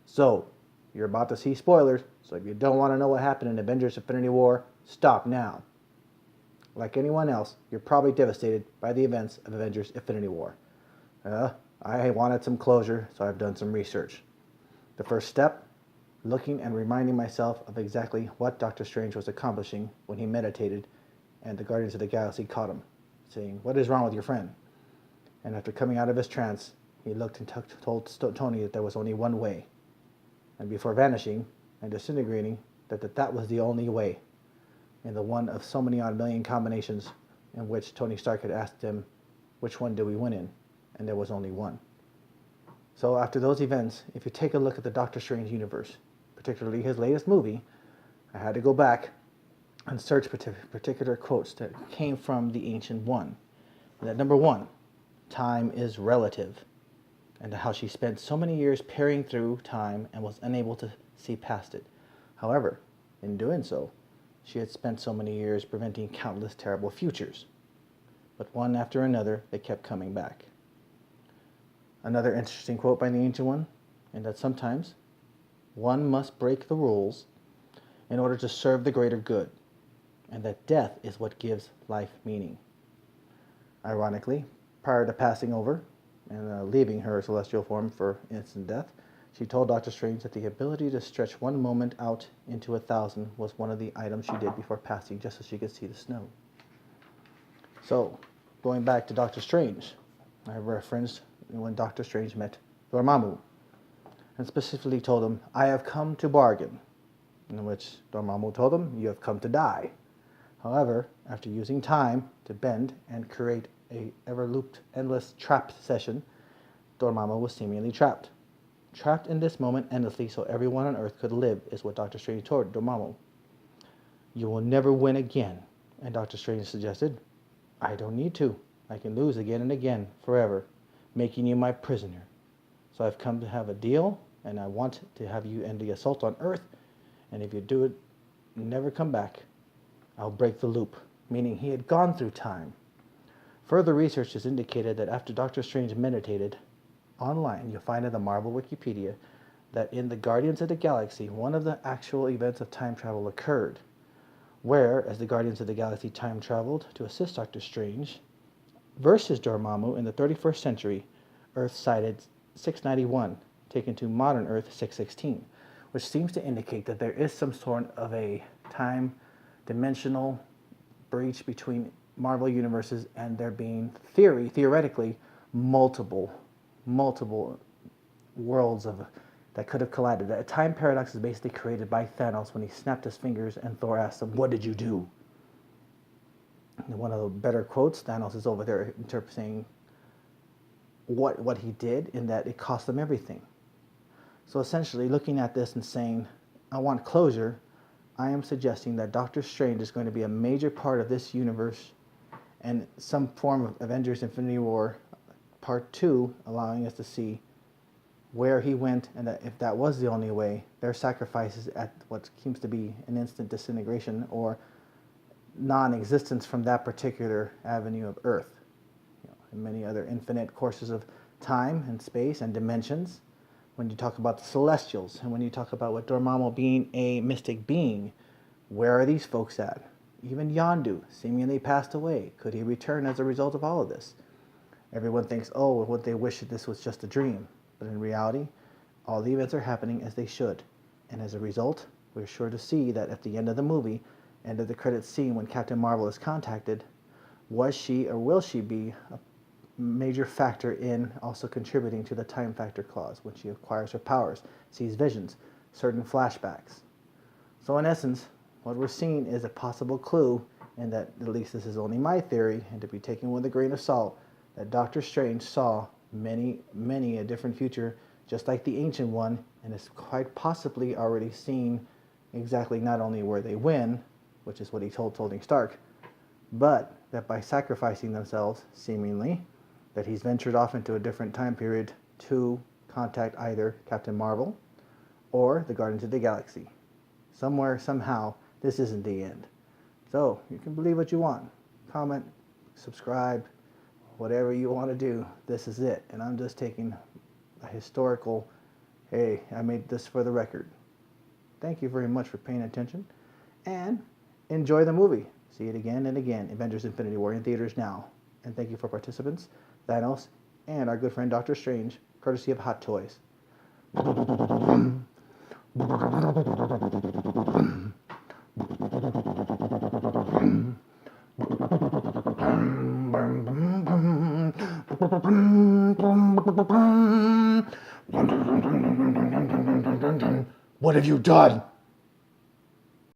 So, you're about to see spoilers, so if you don't want to know what happened in Avengers Infinity War, stop now. Like anyone else, you're probably devastated by the events of Avengers Infinity War. I wanted some closure, so I've done some research. The first step, looking and reminding myself of exactly what Doctor Strange was accomplishing when he meditated and the Guardians of the Galaxy caught him, saying, "What is wrong with your friend?" And after coming out of his trance, he looked and told Tony that there was only one way. And before vanishing and disintegrating, that was the only way, in the one of so many odd million combinations in which Tony Stark had asked him, which one do we win in? And there was only one. So after those events, if you take a look at the Doctor Strange universe, particularly his latest movie, I had to go back and search particular quotes that came from the Ancient One. And that number one, time is relative, and how she spent so many years peering through time and was unable to see past it. However, in doing so, she had spent so many years preventing countless terrible futures. But one after another, they kept coming back. Another interesting quote by the Ancient One, and that sometimes one must break the rules in order to serve the greater good, and that death is what gives life meaning. Ironically, prior to passing over and leaving her celestial form for instant death, she told Doctor Strange that the ability to stretch one moment out into 1,000 was one of the items she did before passing, just so she could see the snow. So, going back to Doctor Strange, I referenced when Doctor Strange met Dormammu, and specifically told him, "I have come to bargain," in which Dormammu told him, "You have come to die." However, after using time to bend and create a ever-looped, endless trap session, Dormammu was seemingly trapped. Trapped in this moment endlessly so everyone on Earth could live is what Doctor Strange told Dormammu. "You will never win again." And Doctor Strange suggested, "I don't need to. I can lose again and again, forever, making you my prisoner. So I've come to have a deal, and I want to have you end the assault on Earth, and if you do it, never come back, I'll break the loop," meaning he had gone through time. Further research has indicated that after Doctor Strange meditated, online you'll find in the Marvel Wikipedia that in the Guardians of the Galaxy, one of the actual events of time travel occurred, where, as the Guardians of the Galaxy time traveled to assist Doctor Strange, versus Dormammu in the 31st century, Earth sighted 691, taken to modern Earth 616, which seems to indicate that there is some sort of a time dimensional breach between Marvel universes, and there being theoretically multiple worlds that could have collided. A time paradox is basically created by Thanos when he snapped his fingers and Thor asked him, "What did you do?" And one of the better quotes, Thanos is over there interpreting what he did, in that it cost them everything. So essentially, looking at this and saying, I want closure, I am suggesting that Doctor Strange is going to be a major part of this universe and some form of Avengers Infinity War Part 2, allowing us to see where he went, and that if that was the only way, their sacrifices at what seems to be an instant disintegration or non-existence from that particular avenue of Earth. And many other infinite courses of time and space and dimensions. When you talk about the Celestials, and when you talk about what Dormammu being a mystic being, where are these folks at? Even Yondu seemingly passed away. Could he return as a result of all of this? Everyone thinks, oh, would they wish that this was just a dream? But in reality, all the events are happening as they should. And as a result, we're sure to see that at the end of the movie, end of the credits scene when Captain Marvel is contacted, was she or will she be a major factor in also contributing to the time factor clause when she acquires her powers, sees visions, certain flashbacks. So in essence, what we're seeing is a possible clue, and that, at least this is only my theory, and to be taken with a grain of salt, that Doctor Strange saw many a different future, just like the Ancient One, and is quite possibly already seen exactly not only where they win, which is what he told Tony Stark, but that by sacrificing themselves, seemingly, that he's ventured off into a different time period to contact either Captain Marvel or the Guardians of the Galaxy. Somewhere, somehow, this isn't the end. So, you can believe what you want. Comment, subscribe, whatever you want to do. This is it. And I'm just taking a historical, hey, I made this for the record. Thank you very much for paying attention. And enjoy the movie. See it again and again. Avengers Infinity War in theaters now. And thank you for participants, Thanos, and our good friend Doctor Strange, courtesy of Hot Toys. What have you done?